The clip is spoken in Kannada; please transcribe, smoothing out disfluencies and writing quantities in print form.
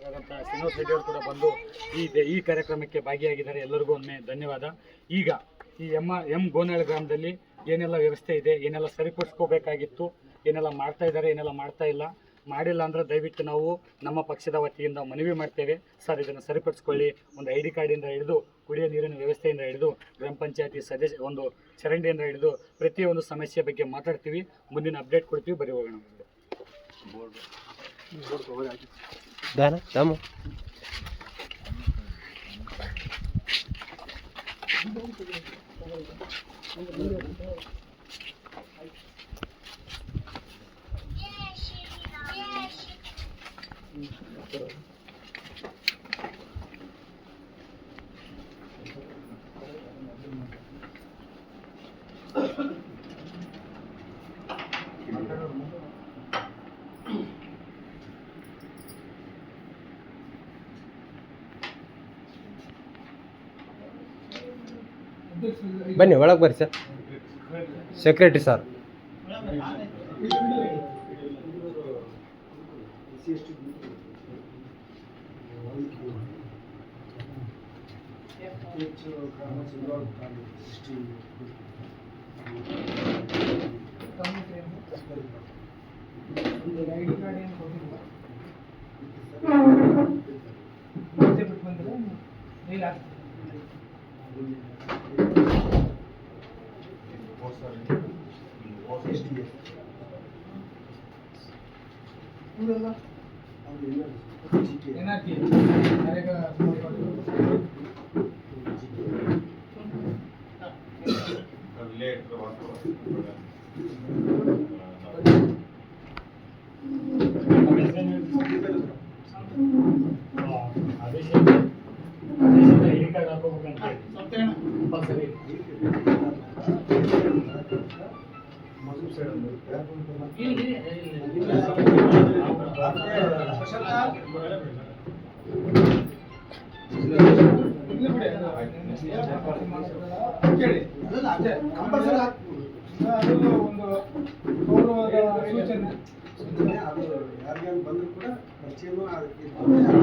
ಶ್ರೀನಿವಾಸ್ ರೆಡ್ಡಿ ಅವರು ಕೂಡ ಬಂದು ಈ ಕಾರ್ಯಕ್ರಮಕ್ಕೆ ಭಾಗಿಯಾಗಿದ್ದಾರೆ. ಎಲ್ಲರಿಗೂ ಒಮ್ಮೆ ಧನ್ಯವಾದ. ಈಗ ಈ ಎಂ ಗೋನಾಳ್ ಗ್ರಾಮದಲ್ಲಿ ಏನೆಲ್ಲ ವ್ಯವಸ್ಥೆ ಇದೆ, ಏನೆಲ್ಲ ಸರಿಪಡಿಸ್ಕೋಬೇಕಾಗಿತ್ತು, ಏನೆಲ್ಲ ಮಾಡ್ತಾ ಇದ್ದಾರೆ, ಏನೆಲ್ಲ ಮಾಡ್ತಾ ಇಲ್ಲ, ಮಾಡಿಲ್ಲ ಅಂದರೆ ದಯವಿಟ್ಟು ನಾವು ನಮ್ಮ ಪಕ್ಷದ ವತಿಯಿಂದ ಮನವಿ ಮಾಡ್ತೇವೆ. ಸರ್, ಇದನ್ನು ಸರಿಪಡಿಸ್ಕೊಳ್ಳಿ. ಒಂದು ID ಕಾರ್ಡಿಂದ ಹಿಡಿದು ಕುಡಿಯೋ ನೀರಿನ ವ್ಯವಸ್ಥೆಯಿಂದ ಹಿಡಿದು ಗ್ರಾಮ ಪಂಚಾಯತಿ ಸದಸ್ಯ ಒಂದು ಚರಂಡಿಯಿಂದ ಹಿಡಿದು ಪ್ರತಿಯೊಂದು ಸಮಸ್ಯೆ ಬಗ್ಗೆ ಮಾತಾಡ್ತೀವಿ. ಮುಂದಿನ ಅಪ್ಡೇಟ್ ಕೊಡ್ತೀವಿ. ಬರೀ ಹೋಗೋಣ. ಬನ್ನಿ, ಒಳಗೆ ಬರ್ರಿ ಸರ್. Secretary sir. ಸೂಚನೆ ಅದು ಯಾರಿಗಾರು ಬಂದರೂ ಕೂಡ ಪರಿಚಯನೂ